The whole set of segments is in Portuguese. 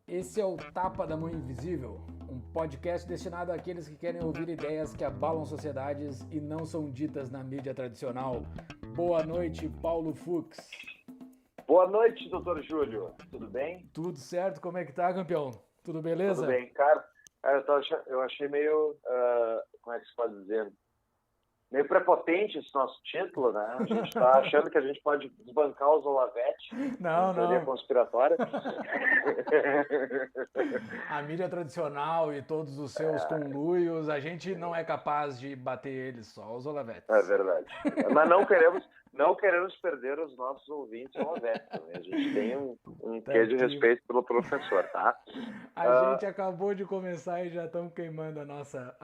Esse é o Tapa da Mão Invisível, um podcast destinado àqueles que querem ouvir ideias que abalam sociedades e não são ditas na mídia tradicional. Boa noite, Paulo Fux. Boa noite, doutor Júlio. Tudo bem? Tudo certo? Como é que tá, campeão? Tudo beleza? Tudo bem, cara. Eu achei meio, como é que se pode dizer, meio prepotente esse nosso título, né? A gente está achando que a gente pode desbancar os Olavete. Não. Teoria conspiratória. A mídia tradicional e todos os seus conluios, a gente não é capaz de bater eles, só os Olavetes. É verdade. Mas não queremos perder os nossos ouvintes Olavetes também. A gente tem um quê de respeito pelo professor, tá? A gente acabou de começar e já estamos queimando a nossa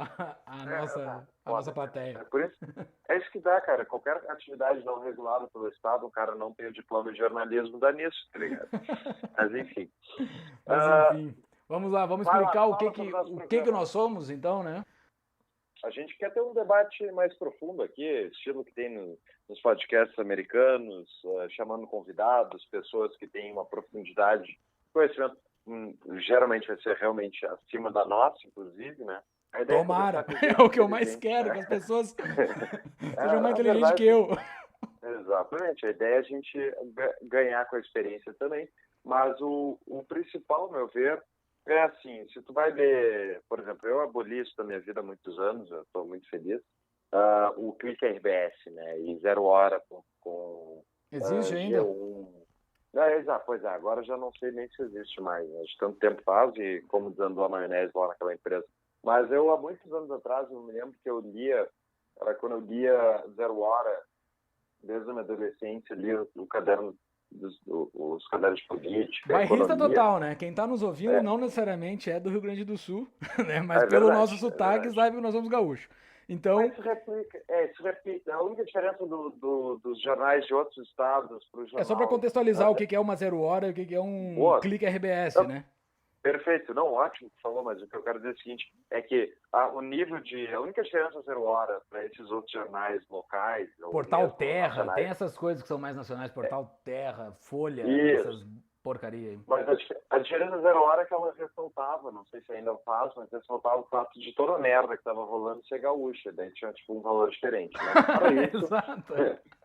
plateia. É isso que dá, cara. Qualquer atividade não regulada pelo Estado, o cara não tem o diploma de jornalismo, dá nisso, tá ligado? Mas enfim. Vamos lá, vamos explicar o que nós somos, então, né? A gente quer ter um debate mais profundo aqui, estilo que tem nos podcasts americanos, chamando convidados, pessoas que têm uma profundidade, conhecimento, geralmente vai ser realmente acima da nossa, inclusive, né? Tomara, é o que eu mais quero, que as pessoas sejam mais inteligentes que eu. Exatamente, a ideia é a gente ganhar com a experiência também, mas o principal, ao meu ver, é assim, se tu vai ler, por exemplo, eu aboli isso da minha vida há muitos anos, eu estou muito feliz, o Clique RBS, né, e Zero Hora com existe ainda? G1. Pois é, agora já não sei nem se existe mais, né, de tanto tempo faz e como desandou a maionese lá naquela empresa. Mas eu, há muitos anos atrás, eu me lembro que eu lia, quando eu lia Zero Hora, desde a minha adolescência, lia o caderno, os cadernos de política. Bairrista total, né? Quem está nos ouvindo não necessariamente é do Rio Grande do Sul, né? Mas pelo nosso sotaque sabe que nós somos gaúchos. Então... Mas isso replica. A única diferença dos jornais de outros estados para o jornal... É só para contextualizar o que é uma Zero Hora e o que é um Clique RBS, né? Perfeito, não, ótimo que falou, mas o que eu quero dizer é o seguinte, é que a única diferença Zero Hora para esses outros jornais locais... Portal Terra, tem essas coisas que são mais nacionais, Portal Terra, Folha, essas porcaria aí. Mas a diferença Zero Hora é que ela ressaltava, não sei se ainda faz, mas ressaltava o fato de toda a merda que estava rolando ser gaúcha, daí tinha tipo um valor diferente, né? Para isso, exato.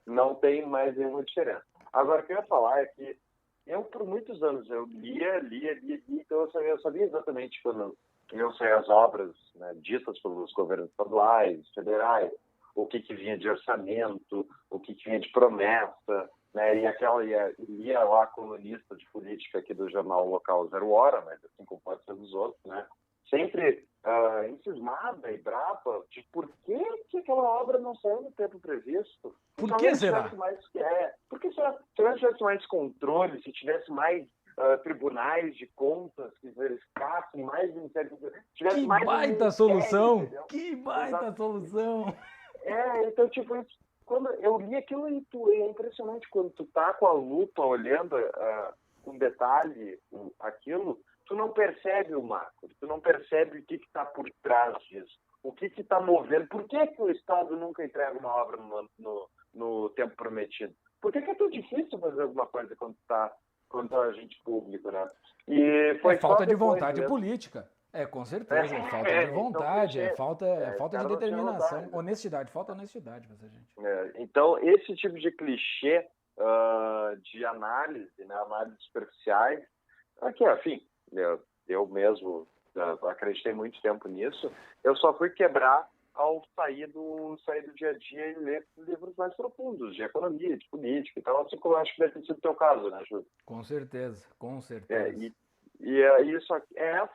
Não tem mais nenhuma diferença. Agora, o que eu ia falar é que eu, por muitos anos, eu lia, então eu sabia exatamente quando eu sei as obras, né, ditas pelos governos estaduais, federais, o que vinha de orçamento, o que vinha de promessa, né, e lia lá a colunista de política aqui do jornal local Zero Hora, mas assim como pode ser dos outros, né, sempre encismada e brava de por que aquela obra não saiu no tempo previsto. Por que será? Porque se tivesse mais controle, se tivesse mais tribunais de contas que verificassem mais ministérios... Que baita solução! Que baita solução! Então, tipo, quando eu li aquilo, é impressionante quando tu tá com a lupa olhando com detalhe aquilo, tu não percebe o macro, tu não percebe o que está por trás disso, o que está movendo, por que o Estado nunca entrega uma obra no tempo prometido? Por que é tão difícil fazer alguma coisa quando tá agente público, né? E foi falta de vontade política. Com certeza, falta de vontade, então, falta de determinação, honestidade, falta honestidade pra essa gente. Então, esse tipo de clichê de análise, né, análises superficiais, enfim, eu mesmo acreditei muito tempo nisso, eu só fui quebrar ao sair do dia a dia e ler livros mais profundos, de economia, de política e tal, assim como eu acho que deve ter sido o teu caso, né, Júlio? Com certeza.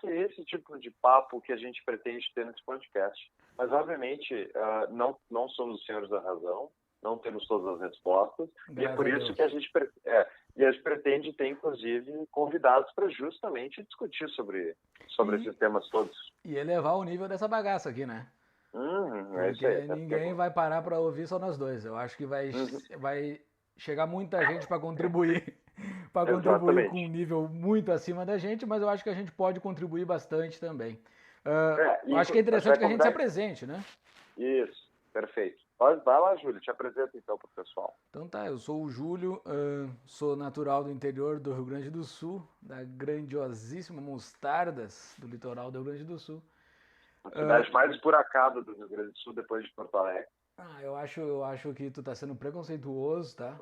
Esse tipo de papo que a gente pretende ter nesse podcast. Mas, obviamente, não somos os senhores da razão, não temos todas as respostas, e é por isso que a gente pretende ter, inclusive, convidados para justamente discutir sobre esses temas todos. E elevar o nível dessa bagaça aqui, né? Porque ninguém vai parar para ouvir, só nós dois. Eu acho que vai chegar muita gente para contribuir. Com um nível muito acima da gente, mas eu acho que a gente pode contribuir bastante também. Acho que é interessante que a gente se apresente, né? Isso, perfeito. Vai lá, Júlio, te apresenta então para o pessoal. Então tá, eu sou o Júlio, sou natural do interior do Rio Grande do Sul, da grandiosíssima Mostardas, do litoral do Rio Grande do Sul. A cidade mais esburacada do Rio Grande do Sul depois de Porto Alegre. Eu acho que tu tá sendo preconceituoso, tá?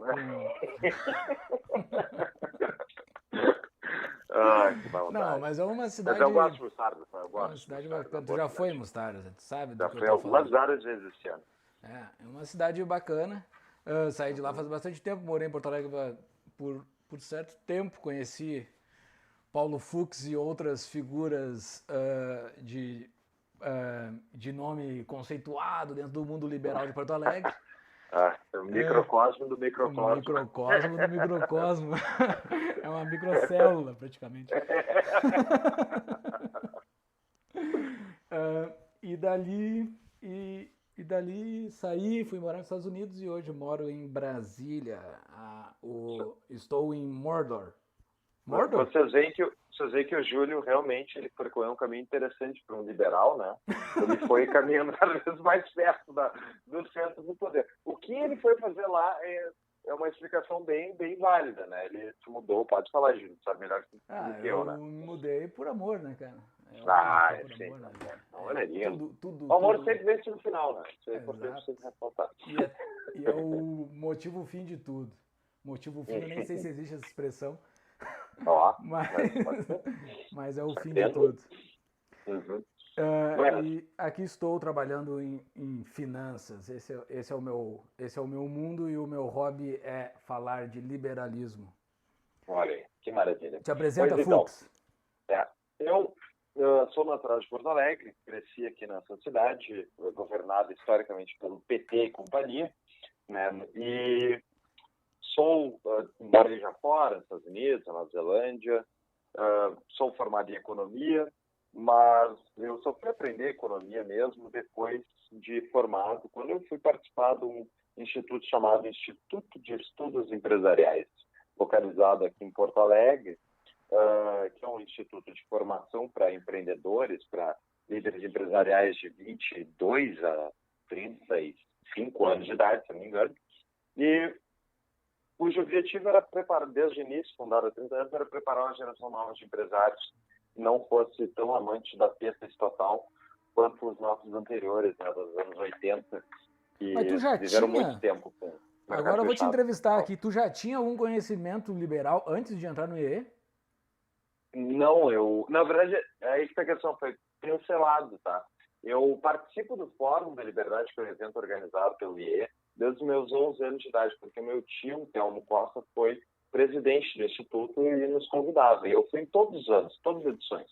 Não, mas é uma cidade... Mas eu gosto de Mostardas, eu gosto. Uma cidade bacana. Tu já foi em Mostardas, tu sabe do já que eu fui tô algumas falando. várias vezes esse ano. É uma cidade bacana. Saí de lá faz bastante tempo, morei em Porto Alegre por certo tempo, conheci Paulo Fux e outras figuras de nome conceituado dentro do mundo liberal de Porto Alegre. É o microcosmo do microcosmo. O microcosmo do microcosmo. É uma microcélula, praticamente. E dali saí, fui morar nos Estados Unidos e hoje moro em Brasília. Estou em Mordor. Mordor? Vocês veem que o Júlio realmente ele percorreu um caminho interessante para um liberal, né? Ele foi caminhando cada vez mais perto do centro do poder. O que ele foi fazer lá é uma explicação bem válida, né? Ele se mudou, pode falar, Júlio, sabe melhor do que eu, né? Eu me mudei por amor, né, cara? Sim. Amor, né? Amor é lindo. Tudo, o amor sempre vence no final, né? Isso é importante Exato. ser ressaltado. E é o motivo fim de tudo. Motivo fim, eu nem sei se existe essa expressão. Mas é o fim de tudo. Uhum. E aqui estou trabalhando em finanças. Esse é o meu mundo e o meu hobby é falar de liberalismo. Olha aí, que maravilha. Te apresenta, Fux. Eu sou natural de Porto Alegre, cresci aqui nessa cidade, governada historicamente pelo PT e companhia, né? E morei já fora, nos Estados Unidos, na Nova Zelândia, sou formado em economia, mas eu só fui aprender economia mesmo depois de formado, quando eu fui participar de um instituto chamado Instituto de Estudos Empresariais, localizado aqui em Porto Alegre, que é um instituto de formação para empreendedores, para líderes empresariais de 22 a 35 anos de idade, se não me engano, e cujo objetivo era preparar, desde o início, fundado há 30 anos, era preparar uma geração nova de empresários que não fosse tão amante da pista estatal quanto os nossos anteriores, né, dos anos 80, que viveram muito tempo com o mercado Agora eu vou te fechado. entrevistar aqui. Tu já tinha algum conhecimento liberal antes de entrar no IE? Não, na verdade, a explicação foi pincelado, tá? Eu participo do Fórum da Liberdade, que é um evento organizado pelo IE, desde os meus 11 anos de idade, porque meu tio, Telmo Costa, foi presidente do Instituto e nos convidava. E eu fui em todos os anos, todas as edições.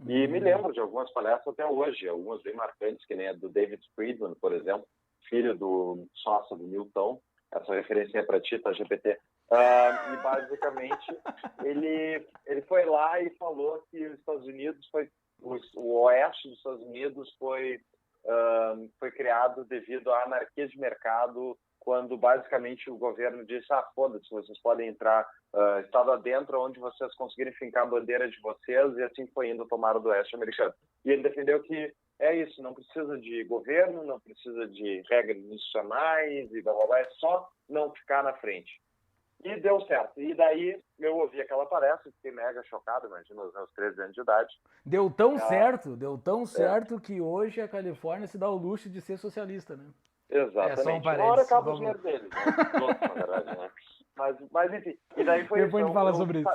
E me lembro de algumas palestras até hoje, algumas bem marcantes, que nem a do David Friedman, por exemplo, filho do sócio do Newton. Essa referência é para ti, tá, GPT? E basicamente ele foi lá e falou que os Estados Unidos o oeste dos Estados Unidos foi criado devido à anarquia de mercado, quando basicamente o governo disse: foda-se, vocês podem entrar estado adentro onde vocês conseguirem fincar a bandeira de vocês, e assim foi indo tomar o do oeste americano. E ele defendeu que é isso, não precisa de governo, não precisa de regras institucionais e blá blá blá, é só não ficar na frente. E deu certo. E daí eu ouvi aquela palestra, fiquei mega chocado, imagina, os meus 13 anos de idade. Deu tão certo que hoje a Califórnia se dá o luxo de ser socialista, né? Exatamente. É só um parênteses. Uma hora acaba o dinheiro deles, né? Todos, na verdade, né? Mas enfim, e daí foi depois a gente fala sobre isso.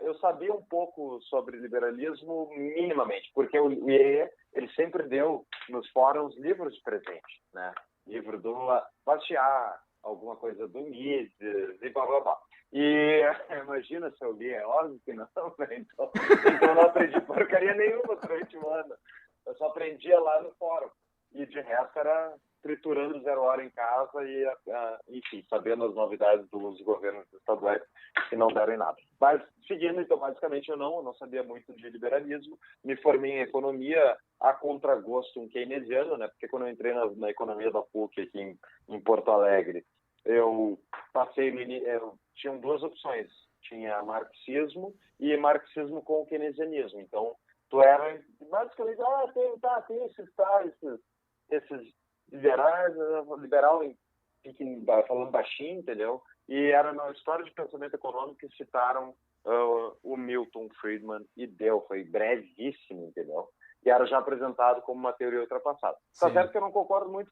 Eu sabia um pouco sobre liberalismo minimamente, porque o IE, ele sempre deu nos fóruns livros de presente, né? Livro do Bastiat, alguma coisa do Mises e blá blá blá. E imagina se eu li, é óbvio que não, né? Então eu não aprendi porcaria nenhuma durante o ano. Eu só aprendia lá no fórum. E de resto era triturando 0 hora em casa e, enfim, sabendo as novidades dos governos estaduais que não deram em nada. Mas, seguindo, então, basicamente, eu não sabia muito de liberalismo. Me formei em economia a contragosto um keynesiano, né? Porque quando eu entrei na economia da PUC aqui em Porto Alegre, eu tinha 2 opções. Tinha marxismo e marxismo com keynesianismo. Então, tu era basicamente, tem esses liberal falando baixinho, entendeu? E era na história de pensamento econômico que citaram o Milton Friedman e foi brevíssimo, entendeu? E era já apresentado como uma teoria ultrapassada. Tá certo que eu não concordo muito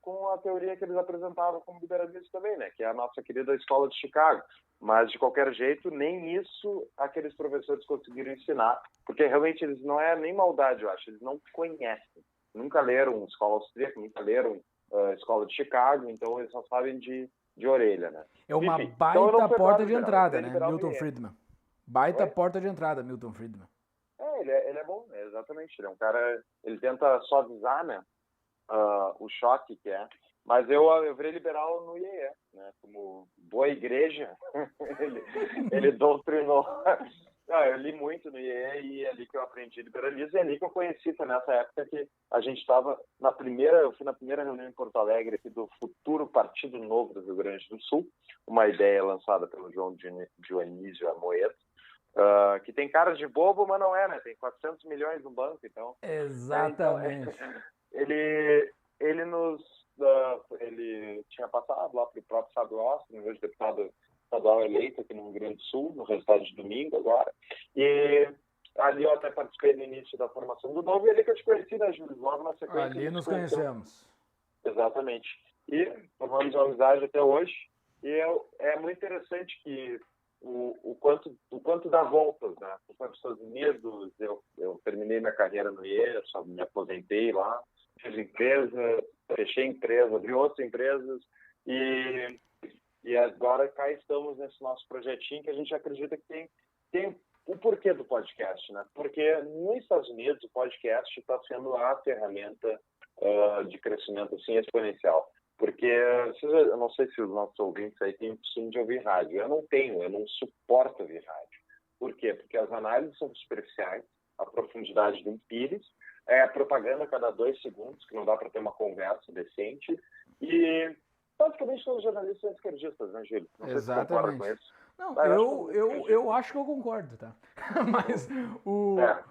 com a teoria que eles apresentavam como liberalismo também, né? Que é a nossa querida escola de Chicago. Mas, de qualquer jeito, nem isso aqueles professores conseguiram ensinar, porque realmente eles não é nem maldade, eu acho, eles não conhecem. Nunca leram escola austríaca, nunca leram escola de Chicago, então eles só sabem de orelha, né? É uma Enfim, baita então porta de entrada, né? Milton Friedman. Friedman. Baita porta de entrada, Milton Friedman. Ele é bom, exatamente. Ele é um cara, ele tenta suavizar, né, o choque que é. Mas eu virei liberal no IEE, né? Como boa igreja, ele doutrinou. Eu li muito no IEE e é ali que eu aprendi liberalismo, e é ali que eu conheci, foi nessa época que a gente estava eu fui na primeira reunião em Porto Alegre aqui do futuro Partido Novo do Rio Grande do Sul, uma ideia lançada pelo João Dionísio Amoedo, que tem cara de bobo, mas não é, né? Tem 400 milhões no banco, então... Exatamente. Ele tinha passado lá para o próprio Fábio Oster, meu deputado estadual eleito aqui no Rio Grande do Sul, no resultado de domingo agora. E ali eu até participei no início da formação do Novo, e ali que eu te conheci, né, Júlio? Logo na sequência. Ali nos conhecemos. Exatamente. E formamos uma amizade até hoje. E é muito interessante que o quanto dá voltas, né? Eu fui para os Estados Unidos, eu terminei minha carreira no IE, só me aposentei lá, fiz empresa, fechei empresa, abri outras empresas e agora cá estamos nesse nosso projetinho que a gente acredita que tem o porquê do podcast, né? Porque nos Estados Unidos o podcast está sendo a ferramenta de crescimento assim exponencial. Porque eu não sei se os nossos ouvintes aí têm o costume de ouvir rádio. Eu não suporto ouvir rádio. Por quê? Porque as análises são superficiais, a profundidade do Pires, é a propaganda a cada 2 segundos, que não dá para ter uma conversa decente, e basicamente todos os jornalistas são esquerdistas, né, Gil? Não sei se você concorda com isso. Não, eu acho que eu concordo, tá?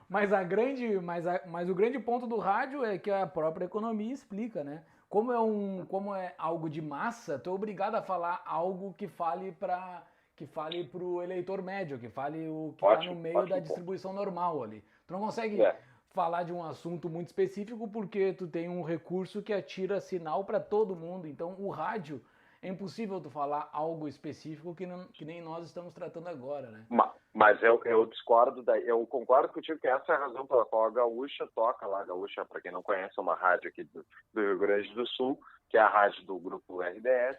Mas o grande ponto do rádio é que a própria economia explica, né? Como é algo de massa, tu é obrigado a falar algo que fale pro eleitor médio, que fale o que está no meio da distribuição normal ali. Tu não consegue falar de um assunto muito específico porque tu tem um recurso que atira sinal para todo mundo. Então o rádio é impossível tu falar algo específico que nem nós estamos tratando agora, né? Mas eu discordo, eu concordo contigo que essa é a razão pela qual a Gaúcha toca lá. A Gaúcha, para quem não conhece, é uma rádio aqui do Rio Grande do Sul, que é a rádio do grupo RBS.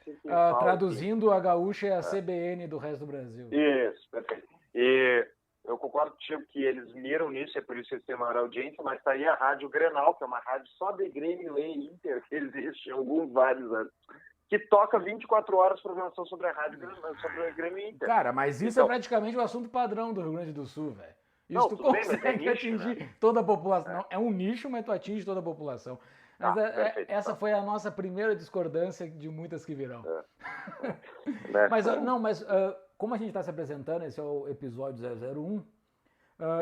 Traduzindo, a Gaúcha é a CBN do resto do Brasil. Isso, perfeito. E eu concordo contigo que eles miram nisso, é por isso que eles têm maior audiência, mas está aí a Rádio Grenal, que é uma rádio só de Grêmio e Inter, que existe há vários anos, que toca 24 horas programação sobre a rádio, sobre a Grêmio Inter. Cara, mas isso é praticamente o assunto padrão do Rio Grande do Sul, velho. Isso tu consegue atingir toda a população. Não, é um nicho, mas tu atinge toda a população. Mas essa foi a nossa primeira discordância de muitas que virão. Mas como a gente está se apresentando, esse é o episódio 001,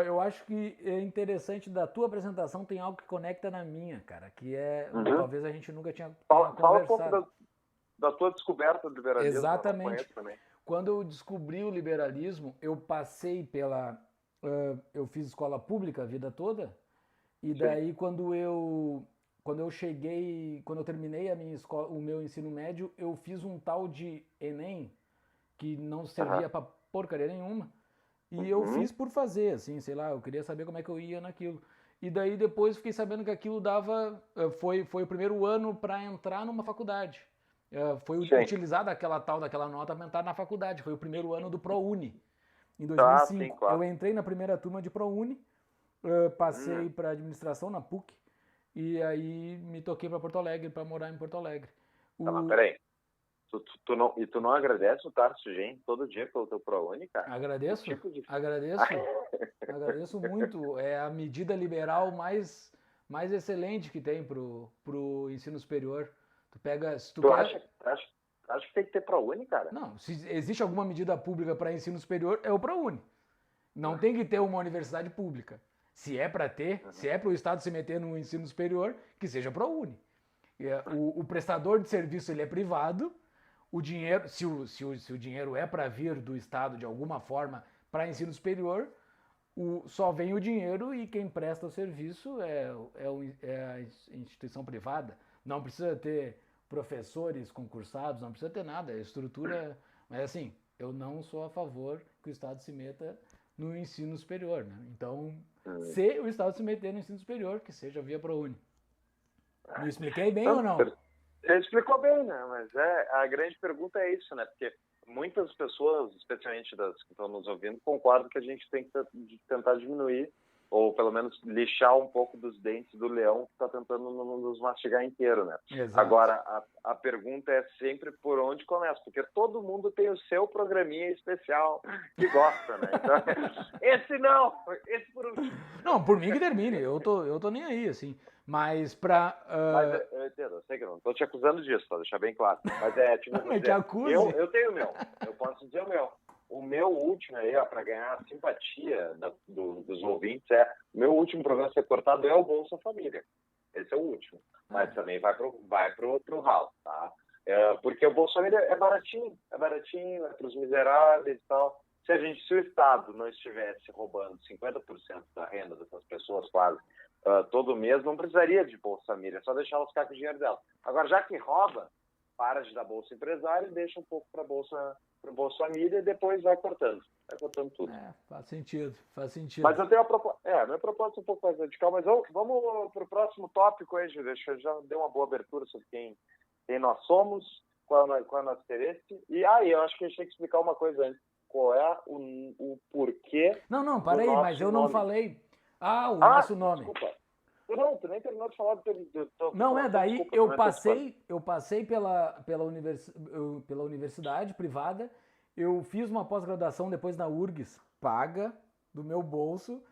eu acho que é interessante da tua apresentação, tem algo que conecta na minha, cara, que é, talvez a gente nunca tinha conversado. Fala um pouco da tua descoberta do liberalismo. Exatamente. Quando eu descobri o liberalismo, eu passei eu fiz escola pública a vida toda, e daí quando eu terminei a minha escola, o meu ensino médio, eu fiz um tal de Enem, que não servia pra porcaria nenhuma, e eu fiz por fazer, assim, sei lá, eu queria saber como é que eu ia naquilo. E daí depois fiquei sabendo que aquilo foi o primeiro ano para entrar numa faculdade. Foi utilizada daquela nota para entrar na faculdade. Foi o primeiro ano do ProUni, em 2005. Sim, claro. Eu entrei na primeira turma de ProUni, passei para administração na PUC, e aí me toquei para Porto Alegre, para morar em Porto Alegre. Mas peraí, tu não agradece o Tarso Gen todo dia pelo teu ProUni, cara? Agradeço, agradeço muito. É a medida liberal mais excelente que tem pro ensino superior. Acha que tem que ter ProUni, cara? Não, se existe alguma medida pública para ensino superior, é o ProUni. Não tem que ter uma universidade pública. Se é para ter, se é para o Estado se meter no ensino superior, que seja ProUni. O prestador de serviço ele é privado, o dinheiro, se o dinheiro é para vir do Estado de alguma forma para ensino superior, só vem o dinheiro e quem presta o serviço é a instituição privada. Não precisa ter professores concursados, não precisa ter nada, a estrutura... Mas assim, eu não sou a favor que o Estado se meta no ensino superior, né? Então, se o Estado se meter no ensino superior, que seja via ProUni. Me expliquei bem ou não? Você explicou bem, né? Mas a grande pergunta é isso, né? Porque muitas pessoas, especialmente das que estão nos ouvindo, concordam que a gente tem que tentar diminuir, ou pelo menos lixar um pouco dos dentes do leão que está tentando nos mastigar inteiro, né? Exato. Agora, a pergunta é sempre por onde começa, porque todo mundo tem o seu programinha especial que gosta, né? Então, esse por último. Não, por mim que termine, eu tô nem aí, assim. Mas Mas eu entendo, eu sei que eu não estou te acusando disso, pra deixar bem claro. Mas tipo, não, te acuse. Eu tenho o meu, eu posso dizer o meu. O meu último aí, para ganhar a simpatia dos ouvintes, o meu último programa a ser cortado é o Bolsa Família. Esse é o último. Mas também vai pro outro ralo, tá? Porque o Bolsa Família é baratinho é para os miseráveis e tal. Se o Estado não estivesse roubando 50% da renda dessas pessoas quase todo mês, não precisaria de Bolsa Família, é só deixar elas ficar com o dinheiro delas. Agora, já que rouba, para de dar Bolsa Empresário e deixa um pouco para Bolsa Família e depois vai cortando tudo. Faz sentido. Mas eu tenho minha proposta é um pouco mais radical, mas vamos para o próximo tópico aí, Júlio. Eu já dei uma boa abertura sobre quem nós somos, qual é o nosso interesse. E eu acho que a gente tem que explicar uma coisa antes. Qual é o porquê? Não, para aí, mas eu não falei. O nosso nome. Desculpa. Não, tu nem terminou de falar do não, daí desculpa, eu passei pela universidade privada, eu fiz uma pós-graduação depois na URGS, paga, do meu bolso,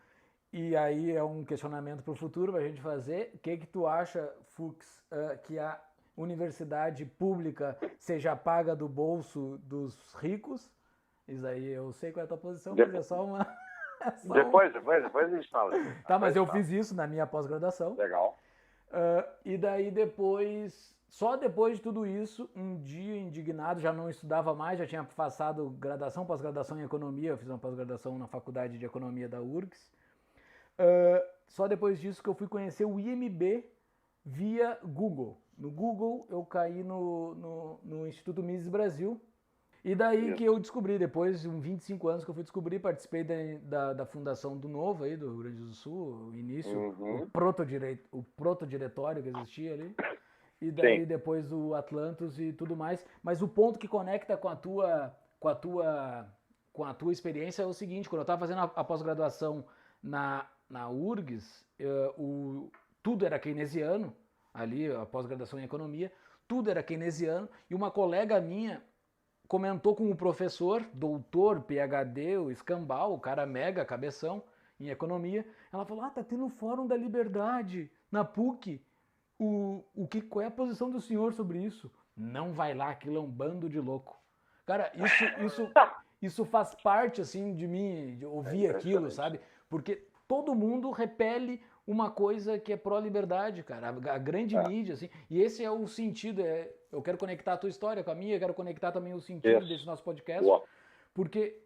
e aí é um questionamento para o futuro pra gente fazer. O que tu acha, Fux, que a universidade pública seja paga do bolso dos ricos? Isso aí eu sei qual é a tua posição, mas é só uma... Depois a gente fala. Tá, mas eu fiz isso na minha pós-graduação. Legal. E daí só depois de tudo isso, um dia indignado, já não estudava mais, já tinha passado graduação, pós-graduação em economia, eu fiz uma pós-graduação na faculdade de economia da URGS. Só depois disso que eu fui conhecer o IMB via Google. No Google eu caí no Instituto Mises Brasil. E daí que eu descobri, depois de uns 25 anos que eu fui descobrir, participei da fundação do Novo aí, do Rio Grande do Sul, o início, o protodiretório que existia ali, e daí depois o Atlantos e tudo mais. Mas o ponto que conecta com a tua experiência é o seguinte: quando eu estava fazendo a pós-graduação na URGS, tudo era keynesiano, ali, a pós-graduação em economia, tudo era keynesiano, e uma colega minha comentou com o professor, doutor, PhD, o Escambau, o cara mega cabeção em economia. Ela falou: tá tendo o Fórum da Liberdade na PUC. Qual é a posição do senhor sobre isso? Não vai lá, aquilo é um bando de louco. Cara, isso faz parte, assim, de mim, de ouvir aquilo, sabe? Porque todo mundo repele uma coisa que é pró-liberdade, cara. A grande mídia, assim. E esse é o sentido. Eu quero conectar a tua história com a minha, eu quero conectar também o sentido desse nosso podcast. Porque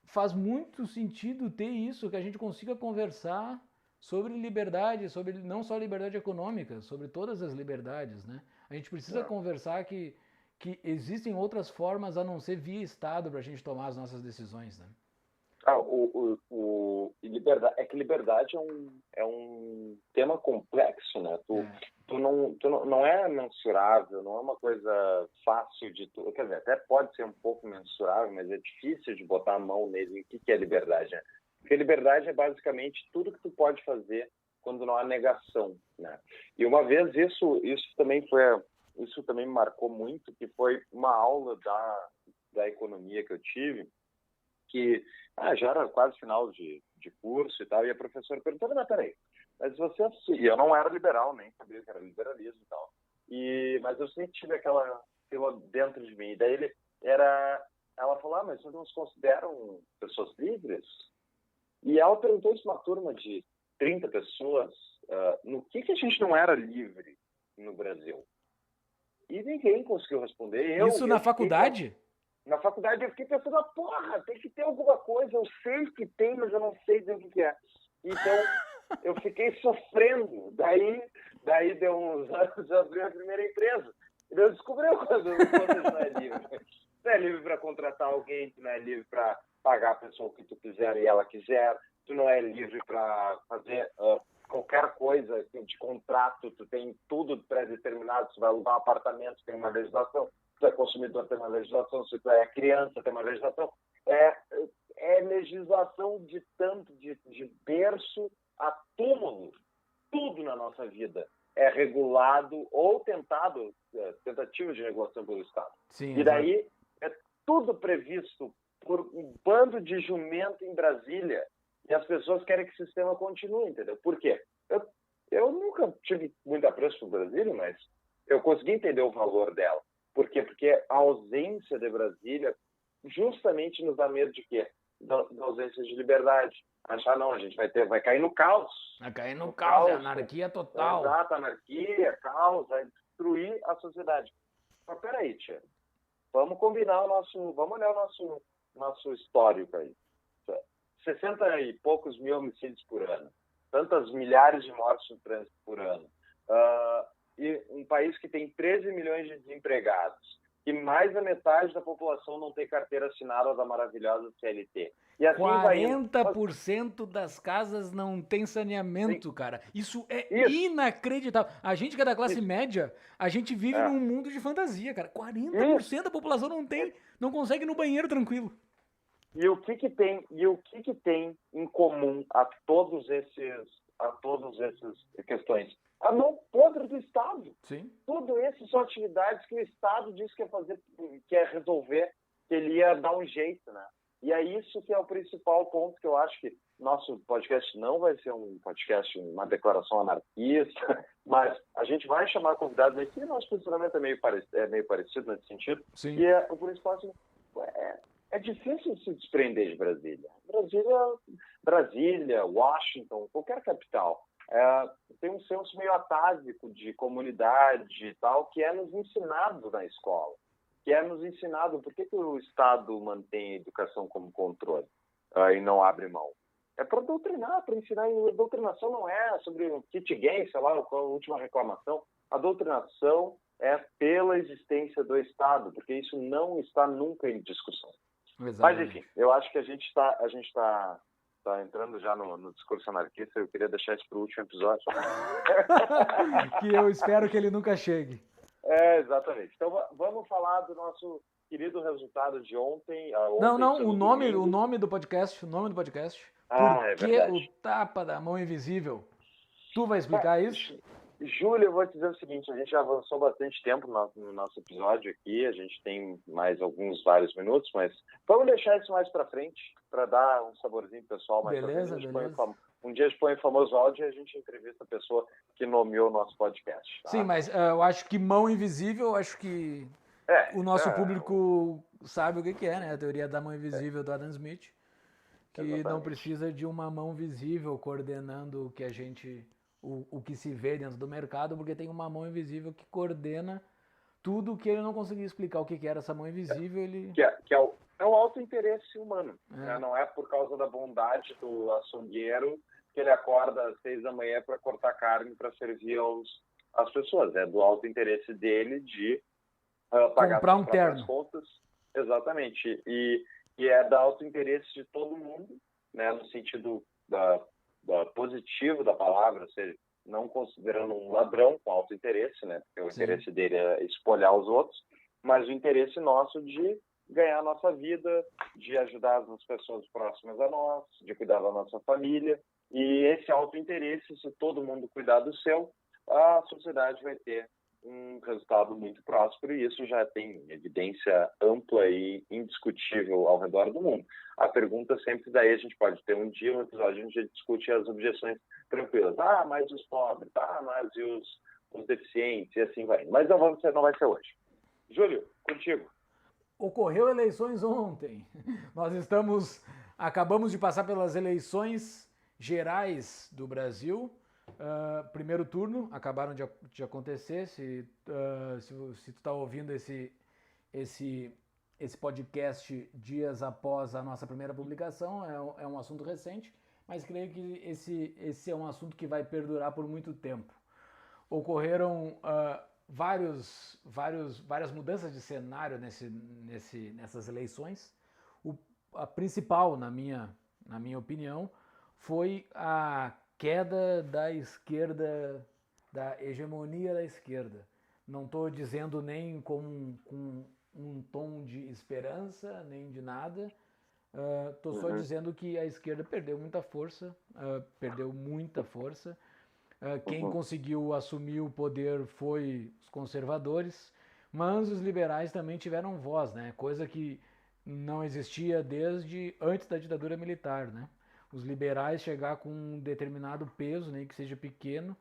faz muito sentido ter isso, que a gente consiga conversar sobre liberdade, sobre não só liberdade econômica, sobre todas as liberdades, né? A gente precisa conversar que existem outras formas a não ser via Estado para a gente tomar as nossas decisões, né? Liberdade, é que liberdade é um tema complexo, né? Tu não é mensurável, não é uma coisa fácil de tu, quer dizer, até pode ser um pouco mensurável, mas é difícil de botar a mão nele. O que é liberdade, né? Porque liberdade é basicamente tudo que tu pode fazer quando não há negação, né? E uma vez isso também me marcou muito, que foi uma aula da economia que eu tive, que já era quase final de curso e tal, e a professora perguntou: mas peraí, mas você... E eu não era liberal, nem sabia que era liberalismo e tal, mas eu sempre tive aquela dentro de mim. E daí ela falou: mas vocês não se consideram pessoas livres? E ela perguntou isso uma turma de 30 pessoas, no que a gente não era livre no Brasil. E ninguém conseguiu responder. Isso na faculdade? Na faculdade eu fiquei pensando, porra, tem que ter alguma coisa. Eu sei que tem, mas eu não sei dizer o que é. Então, eu fiquei sofrendo. Daí deu uns anos, eu abri a primeira empresa. E eu descobri quando não é livre. Tu é livre para contratar alguém, tu não é livre para pagar a pessoa que tu quiser e ela quiser, tu não é livre para fazer qualquer coisa de contrato, tu tem tudo pré-determinado, tu vai alugar um apartamento, tem uma legislação, se tu é consumidor, tem uma legislação, se tu é criança, tem uma legislação. É legislação de berço a túmulo. Tudo na nossa vida é regulado ou tentativa de regulação pelo Estado. Sim, e daí é tudo previsto por um bando de jumento em Brasília e as pessoas querem que o sistema continue, entendeu? Por quê? Eu nunca tive muito apreço por Brasília, mas eu consegui entender o valor dela. Por quê? Porque a ausência de Brasília justamente nos dá medo de quê? Da ausência de liberdade. Achar, não, a gente vai cair no caos. Vai cair no caos, anarquia total. Exato, anarquia, caos, vai destruir a sociedade. Mas peraí, tia, vamos combinar vamos olhar o nosso histórico aí. 60 e poucos mil homicídios por ano, tantas milhares de mortes no trânsito por ano, e um país que tem 13 milhões de desempregados, e mais da metade da população não tem carteira assinada da maravilhosa CLT. E assim 40% das casas não tem saneamento, cara. Isso é inacreditável. A gente que é da classe média, a gente vive num mundo de fantasia, cara. 40% da população não consegue ir no banheiro tranquilo. E o que tem em comum a todos esses questões? A mão podre do Estado. Sim. Tudo isso são atividades que o Estado disse que ia fazer, que ia resolver, que ele ia dar um jeito, né? E é isso que é o principal ponto que eu acho que nosso podcast não vai ser um podcast, uma declaração anarquista, mas a gente vai chamar convidados aqui, nosso posicionamento é meio parecido nesse sentido. Sim. E o principal é difícil se desprender de Brasília. Brasília, Washington, qualquer capital, tem um senso meio atávico de comunidade e tal, que é nos ensinado na escola. Que é nos ensinado por que o Estado mantém a educação como controle e não abre mão. É para doutrinar, para ensinar. E a doutrinação não é sobre o kit gay, sei lá, qual a última reclamação. A doutrinação é pela existência do Estado, porque isso não está nunca em discussão. Exatamente. Mas, enfim, eu acho que a gente está entrando já no discurso anarquista. Eu queria deixar isso para o último episódio. Que eu espero que ele nunca chegue. Exatamente. Então, vamos falar do nosso querido resultado de ontem. O nome do podcast. O nome do podcast. Por que o tapa da mão invisível? Tu vai explicar isso? Júlio, eu vou te dizer o seguinte, a gente já avançou bastante tempo no nosso episódio aqui, a gente tem mais vários minutos, mas vamos deixar isso mais para frente, para dar um saborzinho pessoal mais pra frente. Beleza. Um dia a gente põe o famoso áudio e a gente entrevista a pessoa que nomeou o nosso podcast. Tá? Sim, mas eu acho que mão invisível, acho que o nosso público sabe o que é, né? A teoria da mão invisível do Adam Smith, que exatamente. Não precisa de uma mão visível coordenando o que a gente... O que se vê dentro do mercado, porque tem uma mão invisível que coordena tudo que ele não conseguia explicar o que era essa mão invisível. Que é o auto-interesse humano. Né? Não é por causa da bondade do açougueiro que ele acorda às 6 da manhã para cortar carne para servir às pessoas. É do auto-interesse dele de pagar comprar suas próprias contas. Exatamente. E é do auto-interesse de todo mundo, né? No sentido positivo da palavra, ou seja, não considerando um ladrão com alto interesse, né? Porque o interesse dele é espolhar os outros, mas o interesse nosso de ganhar a nossa vida, de ajudar as pessoas próximas a nós, de cuidar da nossa família. E esse alto interesse, se todo mundo cuidar do seu, a sociedade vai ter um resultado muito próspero, e isso já tem evidência ampla e indiscutível ao redor do mundo. A pergunta sempre daí, a gente pode ter um episódio, a gente discute as objeções tranquilas. Mas os pobres, mas e os deficientes, e assim vai. Mas não vai ser hoje. Júlio, contigo. Ocorreu eleições ontem. Acabamos de passar pelas eleições gerais do Brasil. Primeiro turno, acabaram de acontecer. Se tu está ouvindo esse podcast dias após a nossa primeira publicação, é um assunto recente, mas creio que esse é um assunto que vai perdurar por muito tempo. Ocorreram várias mudanças de cenário nessas eleições. A principal, na minha opinião, foi a queda da esquerda, da hegemonia da esquerda. Não estou dizendo nem com um tom de esperança, nem de nada. Estou só dizendo que a esquerda perdeu muita força. Quem conseguiu assumir o poder foi os conservadores, mas os liberais também tiveram voz, né? Coisa que não existia desde antes da ditadura militar, né? Os liberais chegaram com um determinado peso, nem que seja pequeno,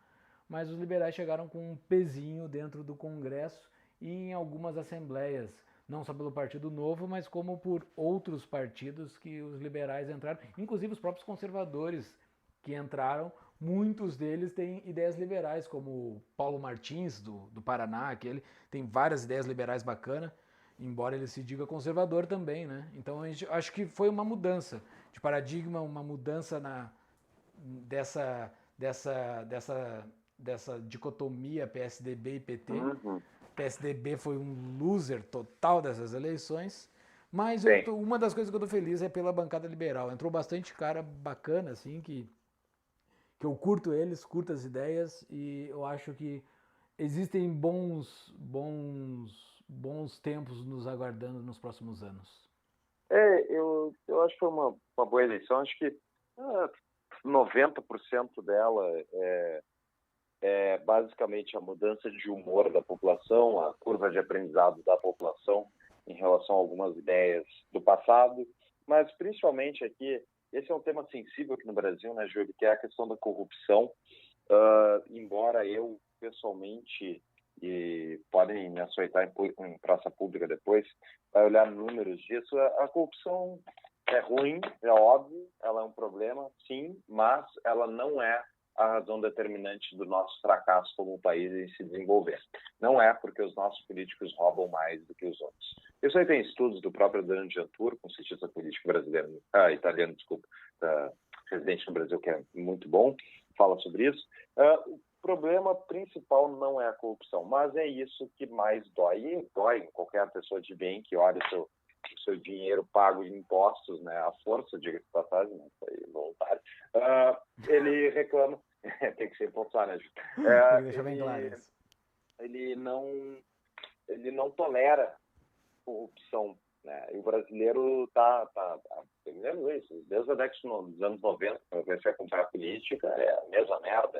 mas os liberais chegaram com um pezinho dentro do Congresso e em algumas assembleias, não só pelo Partido Novo, mas como por outros partidos que os liberais entraram, inclusive os próprios conservadores que entraram, muitos deles têm ideias liberais, como Paulo Martins, do Paraná, que ele tem várias ideias liberais bacanas, embora ele se diga conservador também, né? Então acho que foi uma mudança de paradigma, uma mudança dessa dicotomia PSDB e PT. PSDB foi um loser total dessas eleições, mas uma das coisas que eu tô feliz é pela bancada liberal. Entrou bastante cara bacana, assim, que eu curto as ideias, e eu acho que existem bons tempos nos aguardando nos próximos anos. Eu acho que foi uma boa eleição. Acho que 90% dela é basicamente a mudança de humor da população, a curva de aprendizado da população em relação a algumas ideias do passado, mas principalmente aqui, esse é um tema sensível aqui no Brasil, né, Júlio, que é a questão da corrupção. Embora eu, pessoalmente, e podem me açoitar em praça pública depois, vai olhar números disso, a corrupção é ruim, é óbvio, ela é um problema, sim, mas ela não é a razão determinante do nosso fracasso como país em se desenvolver. Não é porque os nossos políticos roubam mais do que os outros. Isso aí tem estudos do próprio Adriano Genturo, um cientista político brasileiro, italiano, desculpa, residente no Brasil, que é muito bom, fala sobre isso. O problema principal não é a corrupção, mas é isso que mais dói. E dói em qualquer pessoa de bem que olha o seu dinheiro pago em impostos, né, a força, diga-se de passagem, não foi voluntário, ele reclama, tem que ser impulsar, né, deixa bem claro isso. Ele não tolera corrupção, né, e o brasileiro está entendendo isso, desde a década dos anos 90, quando comecei a acompanhar a política, é a mesma merda,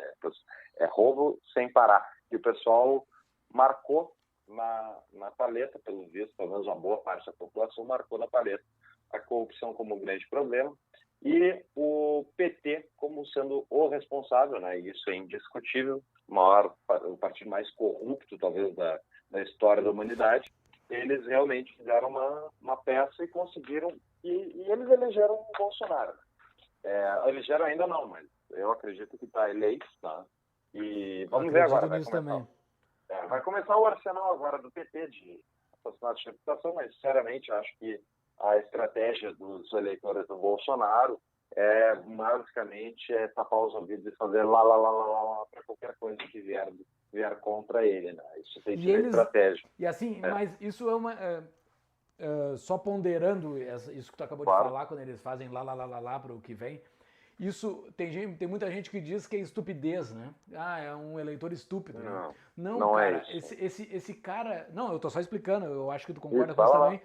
é roubo sem parar, e o pessoal marcou na paleta, pelo visto, pelo menos uma boa parte da população marcou na paleta a corrupção como um grande problema e o PT como sendo o responsável, né? Isso é indiscutível, o partido mais corrupto, talvez, da história da humanidade. Eles realmente fizeram uma peça e conseguiram, e eles elegeram o Bolsonaro. Elegeram ainda não, mas eu acredito que está eleito, tá? E vamos ver agora. Vai começar o arsenal agora do PT de assassinato de reputação, mas sinceramente acho que a estratégia dos eleitores do Bolsonaro é basicamente tapar os ouvidos e fazer lá para qualquer coisa que vier contra ele, né? Isso tem sido a estratégia. E assim, mas isso é uma... só ponderando isso que tu acabou de falar, quando eles fazem lá para o que vem, isso tem muita gente que diz que é estupidez, né? É um eleitor estúpido. Não, cara, é isso. Esse cara... Não, eu tô só explicando, eu acho que tu concorda com isso também.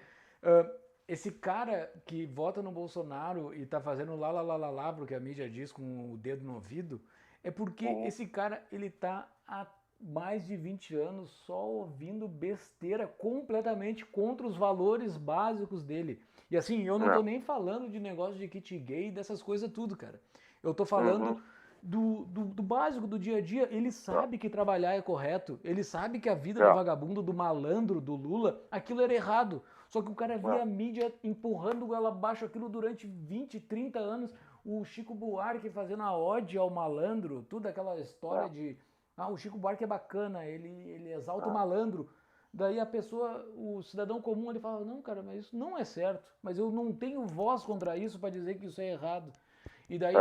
Esse cara que vota no Bolsonaro e tá fazendo lá, porque a mídia diz com o dedo no ouvido, é porque esse cara, ele tá há mais de 20 anos só ouvindo besteira completamente contra os valores básicos dele. E assim, eu não tô nem falando de negócio de kit gay, dessas coisas tudo, cara. Eu tô falando do básico, do dia a dia. Ele sabe que trabalhar é correto. Ele sabe que a vida do vagabundo, do malandro, do Lula, aquilo era errado. Só que o cara via a mídia empurrando ela abaixo aquilo durante 20, 30 anos. o Chico Buarque fazendo a ode ao malandro, tudo aquela história de o Chico Buarque é bacana, ele exalta o malandro. Daí a pessoa, o cidadão comum, ele fala, não, cara, mas isso não é certo, mas eu não tenho voz contra isso para dizer que isso é errado. E daí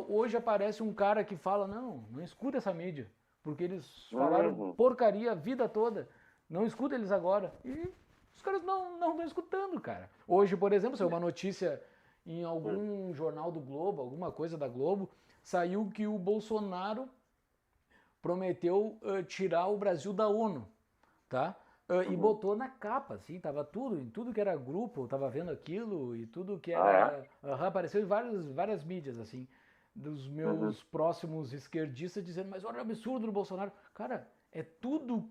hoje aparece um cara que fala, não escuta essa mídia, porque eles falaram porcaria a vida toda, não escuta eles agora. E os caras não estão escutando, cara. Hoje, por exemplo, saiu uma notícia em algum jornal do Globo, alguma coisa da Globo, saiu que o Bolsonaro prometeu tirar o Brasil da ONU, tá? E botou na capa, assim, tava em tudo que era grupo, eu tava vendo aquilo, e tudo que era... apareceu em várias mídias, assim, dos meus próximos esquerdistas dizendo, mas olha o absurdo do Bolsonaro. Cara, é tudo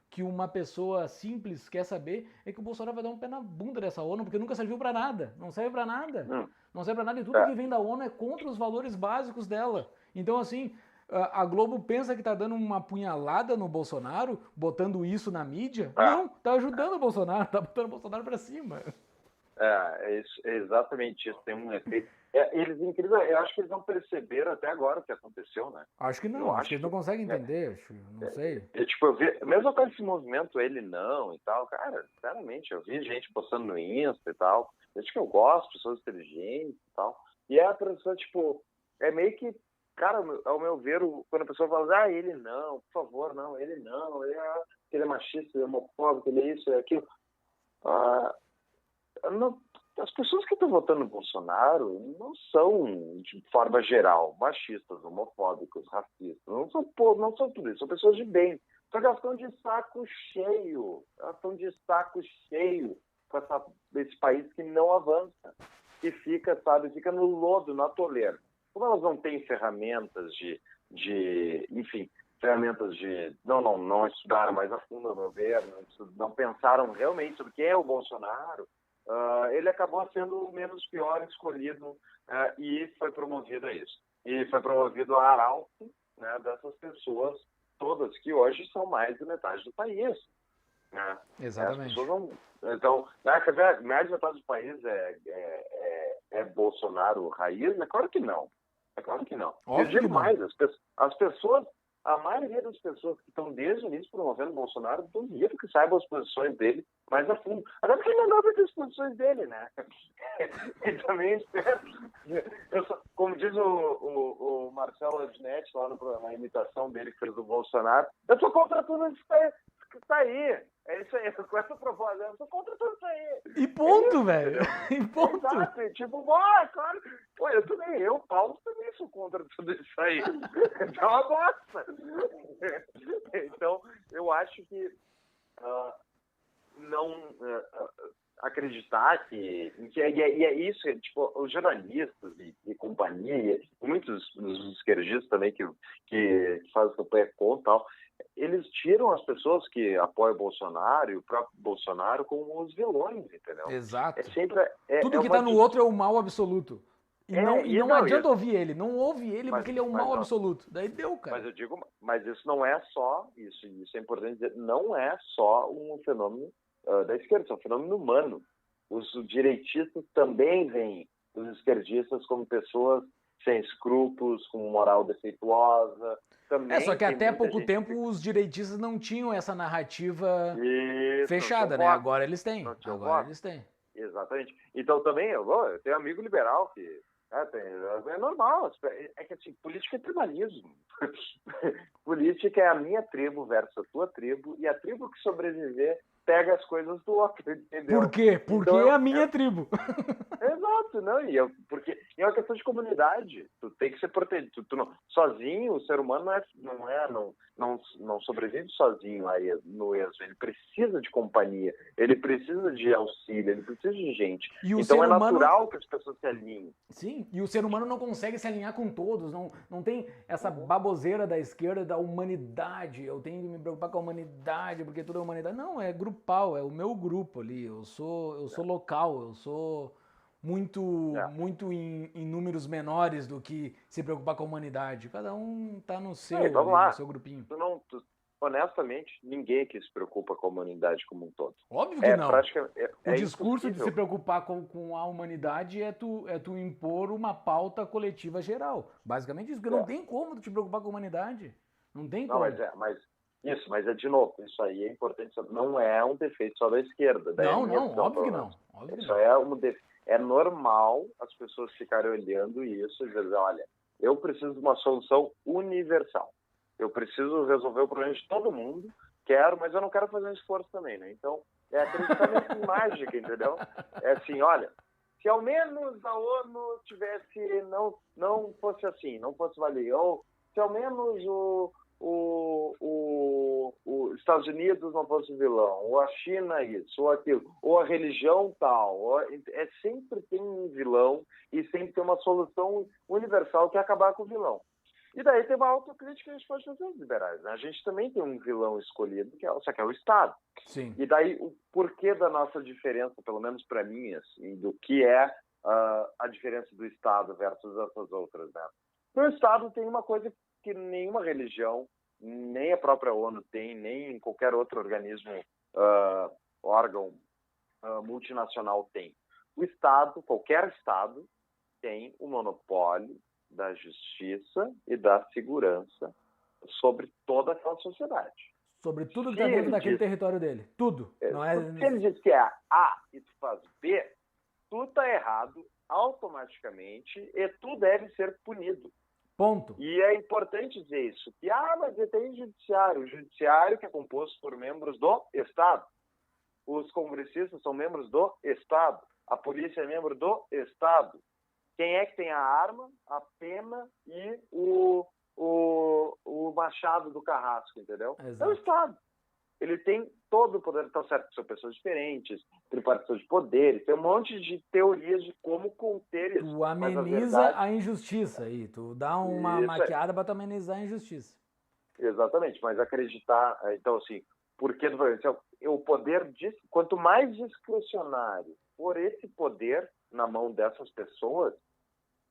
que uma pessoa simples quer saber, é que o Bolsonaro vai dar um pé na bunda dessa ONU, porque nunca serviu pra nada, não serve pra nada. Não serve pra nada, e tudo que vem da ONU é contra os valores básicos dela. Então, assim... A Globo pensa que tá dando uma punhalada no Bolsonaro, botando isso na mídia? Não, tá ajudando o Bolsonaro, tá botando o Bolsonaro pra cima. É exatamente isso, tem um efeito. Eles, incrível, eu acho que eles não perceberam até agora o que aconteceu, né? Acho que não, acho que eles não conseguem entender, não sei. Tipo, eu vi, mesmo com esse movimento, ele não e tal, cara, sinceramente, eu vi gente postando no Insta e tal, gente que eu gosto, pessoas inteligentes e tal, e a pessoa, tipo, é meio que, cara, ao meu ver, quando a pessoa fala, ele não, por favor, não, ele é machista, ele é homofóbico, ele é isso, ele é aquilo. As pessoas que estão votando no Bolsonaro não são, de forma geral, machistas, homofóbicos, racistas. Não são tudo isso, são pessoas de bem. Só que elas estão de saco cheio. Elas estão de saco cheio com esse país que não avança. Que fica no lodo, no atoleiro. Como elas não têm ferramentas ferramentas de não estudaram mais a fundo o governo, não pensaram realmente sobre quem é o Bolsonaro, ele acabou sendo o menos pior escolhido e foi promovido a isso. E foi promovido a arauto, né, dessas pessoas todas, que hoje são mais de metade do país. Né? Exatamente. As pessoas então, quer dizer, mais de metade do país é Bolsonaro raiz? É claro que não. É claro que não. Óbvio, eu digo que mais, as pessoas, a maioria das pessoas que estão desde o início promovendo o Bolsonaro, duvido que saibam as posições dele mais a fundo. Até porque ele não dá para ter as posições dele, né? E também, como diz o Marcelo Adnet lá na imitação dele que fez do Bolsonaro, eu sou contra tudo isso que está aí. É isso aí, com essa proposta, eu sou contra tudo isso aí. E ponto, velho. E ponto. Exato, tipo, claro. Pô, eu, Paulo, também sou contra tudo isso aí. É uma bosta. Então, eu acho que não acreditar que é isso, tipo, os jornalistas e companhia, muitos dos esquerdistas também que fazem campanha contra e tal, eles tiram as pessoas que apoiam o Bolsonaro e o próprio Bolsonaro como os vilões, entendeu? Exato. Sempre, tudo que tá no outro é o mal absoluto. E não adianta ouvir ele. Não ouve ele porque ele é um mal absoluto. Daí deu, cara. Mas eu digo, mas isso não é só isso é importante dizer, não é só um fenômeno da esquerda, isso é um fenômeno humano. Os direitistas também veem os esquerdistas como pessoas sem escrúpulos, com moral defeituosa. Também só que até pouco tempo os direitistas não tinham essa narrativa fechada, né? Agora eles têm. Exatamente. Então também, eu tenho amigo liberal que é normal. É que assim, política é tribalismo. Política é a minha tribo versus a tua tribo, e a tribo que sobreviver pega as coisas do outro, entendeu? Por quê? Porque então, é a minha tribo. Exato, não, porque é uma questão de comunidade. Tu tem que ser protegido. Sozinho, o ser humano não sobrevive sozinho no êxodo. Ele precisa de companhia, ele precisa de auxílio, ele precisa de gente. Então é natural que as pessoas se alinhem. Sim, e o ser humano não consegue se alinhar com todos, não tem essa baboseira da esquerda da humanidade. Eu tenho que me preocupar com a humanidade, porque tudo é humanidade. Não, é grupal, é o meu grupo ali. Eu sou local, eu sou muito em números menores do que se preocupar com a humanidade. Cada um tá no seu grupinho. honestamente, ninguém que se preocupa com a humanidade como um todo. Óbvio que não. O discurso impossível de se preocupar com a humanidade é tu impor uma pauta coletiva geral. Basicamente isso, porque não tem como tu te preocupar com a humanidade. Não tem como. Mas de novo, isso aí é importante, não é um defeito só da esquerda. Óbvio que não. É normal as pessoas ficarem olhando isso e dizendo, olha, eu preciso de uma solução universal. Eu preciso resolver o problema de todo mundo, mas eu não quero fazer um esforço também, né? Então, é acreditamento em mágica, entendeu? É assim, olha, se ao menos a ONU tivesse, não fosse assim, não fosse valer, ou se ao menos os Estados Unidos não fosse vilão, ou a China isso, ou aquilo, ou a religião tal, sempre tem um vilão e sempre tem uma solução universal que é acabar com o vilão. E daí tem uma autocrítica que a gente pode fazer os liberais, né? A gente também tem um vilão escolhido, só que é o Estado. Sim. E daí o porquê da nossa diferença, pelo menos para mim, assim, do que é a diferença do Estado versus essas outras, né? O Estado tem uma coisa que nenhuma religião, nem a própria ONU tem, nem qualquer outro organismo, órgão multinacional tem. O Estado, qualquer Estado, tem o monopólio da justiça e da segurança sobre toda aquela sociedade. Sobre tudo que está dentro daquele território dele. Tudo. Se ele diz que é A e tu faz B, tu está errado automaticamente e tu deve ser punido. Ponto. E é importante dizer isso. Mas tem judiciário. O judiciário que é composto por membros do Estado. Os congressistas são membros do Estado. A polícia é membro do Estado. Quem é que tem a arma, a pena e o machado do carrasco, entendeu? Exato. É o Estado. Ele tem todo o poder, tá certo, são pessoas diferentes, tripartição de poderes, tem um monte de teorias de como conter isso. Tu ameniza a injustiça aí, tu dá uma maquiada para tu amenizar a injustiça. Exatamente, mas acreditar, então assim, porque o poder, quanto mais discricionário for esse poder na mão dessas pessoas,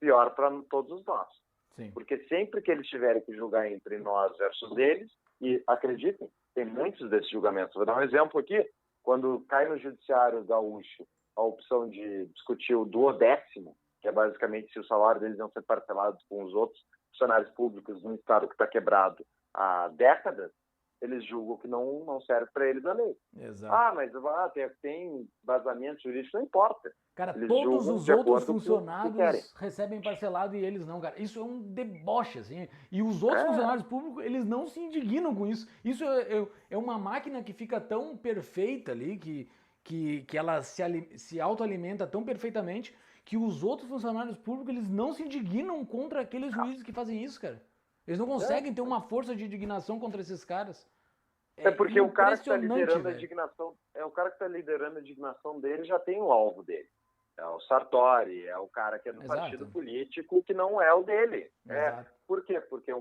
pior para todos nós. Sim. Porque sempre que eles tiverem que julgar entre nós versus eles, e acreditem, tem muitos desses julgamentos. Vou dar um exemplo aqui. Quando cai no judiciário gaúcho a opção de discutir o duodécimo, que é basicamente se o salário deles não ser parcelado com os outros funcionários públicos num estado que está quebrado há décadas, eles julgam que não serve para eles a lei. Exato. Mas tem vazamento jurídico, não importa. Cara, eles todos os outros funcionários recebem parcelado e eles não, cara. Isso é um deboche, assim. E os outros funcionários públicos, eles não se indignam com isso. Isso é uma máquina que fica tão perfeita ali, que ela se autoalimenta tão perfeitamente, que os outros funcionários públicos, eles não se indignam contra aqueles juízes que fazem isso, cara. Eles não conseguem ter uma força de indignação contra esses caras. É porque o cara que está liderando a indignação, o cara que está liderando a indignação dele já tem o alvo dele. É o Sartori, é o cara que é do partido político que não é o dele. Por quê? Porque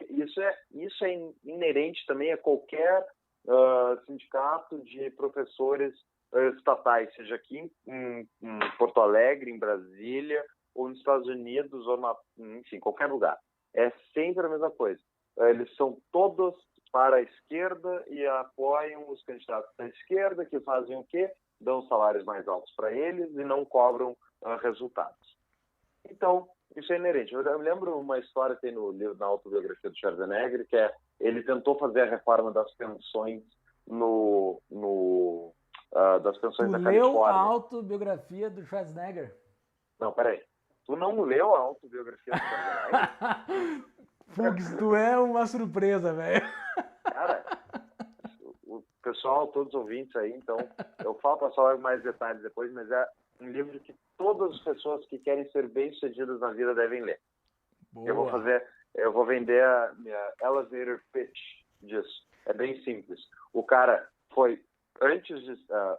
isso é inerente também a qualquer sindicato de professores estatais, seja aqui em Porto Alegre, em Brasília, ou nos Estados Unidos, ou enfim, qualquer lugar. É sempre a mesma coisa. Eles são todos para a esquerda e apoiam os candidatos da esquerda, que fazem o quê? Dão salários mais altos para eles e não cobram resultados. Então, isso é inerente. Eu me lembro uma história que tem no livro, na autobiografia do Schwarzenegger, que ele tentou fazer a reforma das pensões das pensões da Califórnia. Tu leu a autobiografia do Schwarzenegger? Não, peraí. Tu não leu a autobiografia do Schwarzenegger? Fuchs, tu é uma surpresa, velho. Cara, o pessoal, todos os ouvintes aí, então, eu falo para falar mais detalhes depois, mas é um livro que todas as pessoas que querem ser bem-sucedidas na vida devem ler. Boa. Eu vou vender a minha elevator pitch disso. É bem simples. O cara foi,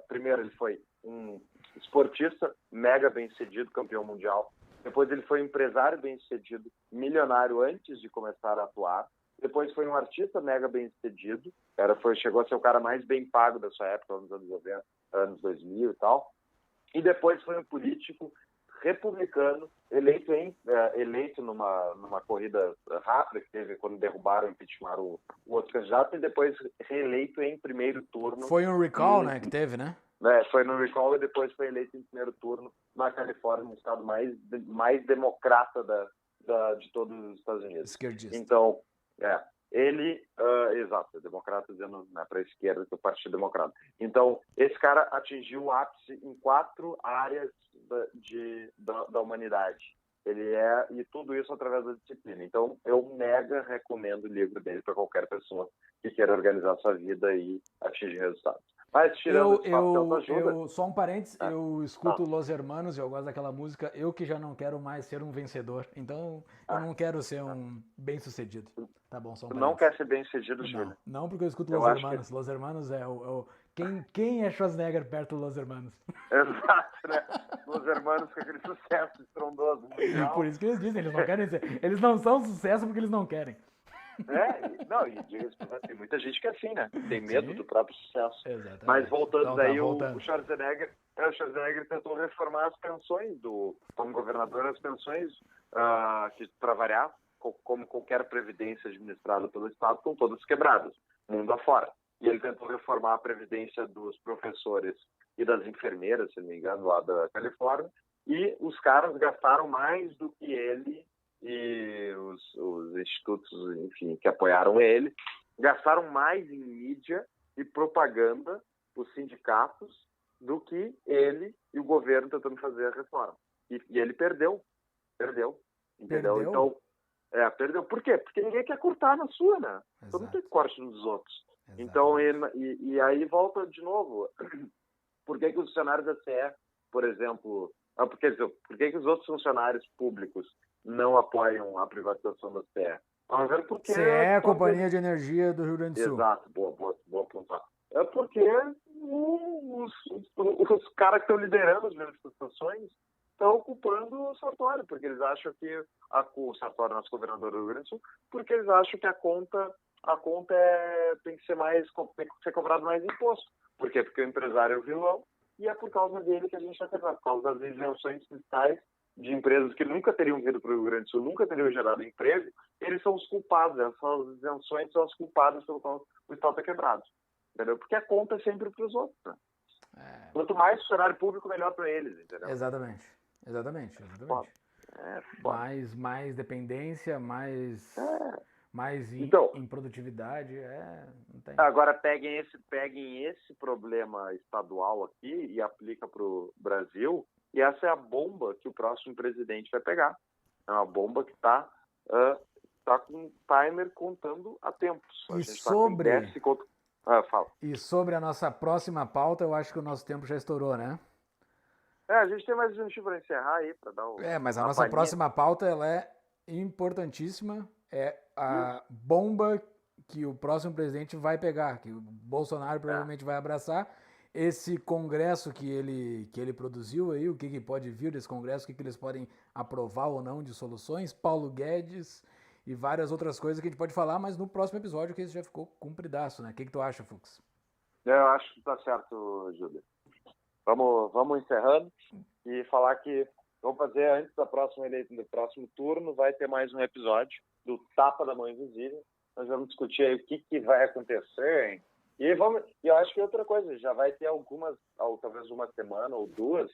primeiro ele foi um esportista mega bem-sucedido, campeão mundial. Depois ele foi um empresário bem-sucedido, milionário antes de começar a atuar. Depois foi um artista mega bem-sucedido. Chegou a ser o cara mais bem pago da sua época, nos anos 90, anos 2000 e tal. E depois foi um político republicano, eleito numa corrida rápida que teve quando derrubaram e impeachmentaram o outro candidato, e depois reeleito em primeiro turno. Foi um recall, né, que teve, né? Foi no recall e depois foi eleito em primeiro turno na Califórnia, no estado mais democrata de todos os Estados Unidos. Esquerdista. Então, exato, democrata dizendo, né, para a esquerda, que é o Partido Democrata. Então, esse cara atingiu o ápice em 4 áreas da humanidade. E tudo isso através da disciplina. Então, eu mega recomendo o livro dele para qualquer pessoa que queira organizar sua vida e atingir resultados. Mas, tirando esse papo de autoajuda... Só um parênteses, eu escuto Los Hermanos, eu gosto daquela música, eu que já não quero mais ser um vencedor. Então, eu não quero ser um bem-sucedido. Tá bom, só um parênteses. Não quer ser bem-sucedido, Júlio? Não, porque eu escuto Los Hermanos. Los Hermanos é o quem é Schwarzenegger perto do Los Hermanos? Exato, né? Los Hermanos com aquele sucesso estrondoso mundial. Por isso que eles dizem, eles não querem ser. Eles não são sucesso porque eles não querem. E diga-se, tem muita gente que é assim, né? Tem medo do próprio sucesso. Exatamente. Mas voltando o Schwarzenegger tentou reformar as pensões como governador, as pensões que, para variar, como qualquer previdência administrada pelo Estado, estão todas quebradas, mundo afora. E ele tentou reformar a previdência dos professores e das enfermeiras, se não me engano, lá da Califórnia, e os caras gastaram mais do que ele e os institutos, enfim, que apoiaram ele, gastaram mais em mídia e propaganda, os sindicatos, do que ele e o governo tentando fazer a reforma. E ele perdeu, entendeu? Então, perdeu. Por quê? Porque ninguém quer cortar na sua, né? Todo mundo tem que cortar nos outros. Exato. Então, e aí volta de novo. Por que os funcionários da CE, por exemplo... por que os outros funcionários públicos não apoiam a privatização da CE? CE é a Companhia de Energia do Rio Grande do Sul. Exato, boa apontar. É porque os caras que estão liderando as manifestações estão ocupando o Sartório, porque eles acham que o Sartório é nosso governador do Rio Grande do Sul, porque eles acham que a conta tem que ser cobrado mais imposto. Por quê? Porque o empresário é o vilão, e é por causa dele que a gente está quebrando, por causa das isenções fiscais de empresas que nunca teriam vindo para o Rio Grande do Sul, nunca teriam gerado emprego, eles são os culpados, essas isenções são as culpadas pelo qual o Estado está quebrado. Entendeu? Porque a conta é sempre para os outros. Né? Quanto mais funcionário público, melhor para eles, entendeu? Exatamente. Mais dependência, mais em produtividade, não tem. Agora peguem esse problema estadual aqui e aplica para o Brasil, e essa é a bomba que o próximo presidente vai pegar. É uma bomba que está com um timer contando a tempos. E sobre a nossa próxima pauta, eu acho que o nosso tempo já estourou, né? A gente tem mais um motivo para encerrar aí, para dar mas a nossa próxima pauta, ela é importantíssima, é a bomba que o próximo presidente vai pegar, que o Bolsonaro provavelmente vai abraçar. Esse congresso que ele produziu aí, o que pode vir desse congresso, o que eles podem aprovar ou não de soluções, Paulo Guedes e várias outras coisas que a gente pode falar, mas no próximo episódio, que esse já ficou compridaço, né? O que tu acha, Fux? Eu acho que tá certo, Júlio. Vamos encerrando e falar que vamos fazer antes da próxima eleição, do próximo turno, vai ter mais um episódio do Tapa da Mão Invisível. Nós vamos discutir aí o que vai acontecer, hein? E eu acho que outra coisa, já vai ter talvez uma semana ou duas,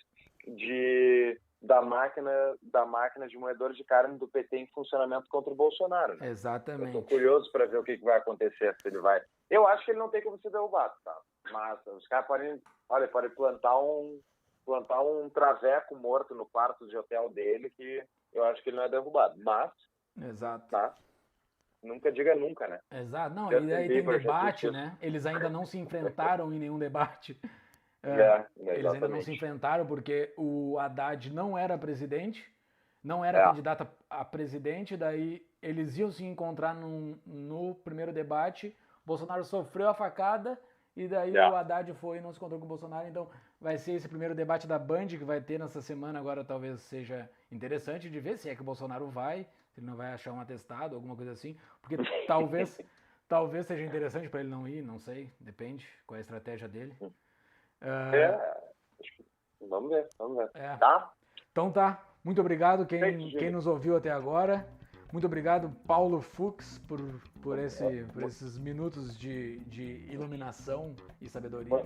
da máquina de moedores de carne do PT em funcionamento contra o Bolsonaro. Né? Exatamente. Eu tô curioso para ver o que vai acontecer, se ele vai... Eu acho que ele não tem como ser derrubado, tá? Mas os caras podem plantar um traveco morto no quarto de hotel dele, que eu acho que ele não é derrubado. Mas... Exato. Tá? Nunca diga nunca, né? Exato. Não, e aí tem debate, né? Eles ainda não se enfrentaram em nenhum debate. Eles ainda não se enfrentaram porque o Haddad não era presidente, não era candidato a presidente, daí eles iam se encontrar no primeiro debate, Bolsonaro sofreu a facada e daí o Haddad foi e não se encontrou com o Bolsonaro, então vai ser esse primeiro debate da Band que vai ter nessa semana, agora talvez seja interessante de ver se é que o Bolsonaro vai, se ele não vai achar um atestado, alguma coisa assim, porque talvez seja interessante para ele não ir, não sei, depende qual é a estratégia dele. Vamos ver. Tá? Então tá, muito obrigado quem nos ouviu até agora. Muito obrigado, Paulo Fux, por esses minutos de iluminação e sabedoria.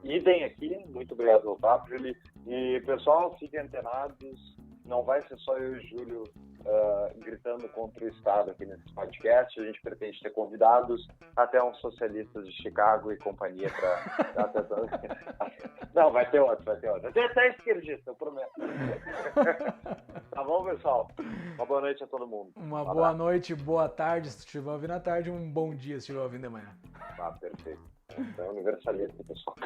Idem aqui, muito obrigado, Otávio. E pessoal, fiquem antenados. Não vai ser só eu e o Júlio gritando contra o Estado aqui nesse podcast. A gente pretende ter convidados, até uns socialistas de Chicago e companhia para Não, vai ter outro. Tem até esquerdista, eu prometo. Tá bom, pessoal? Uma boa noite a todo mundo. Uma boa noite, boa tarde, se estiver ouvindo à tarde, um bom dia se estiver ouvindo de manhã. Perfeito. É universalista, pessoal.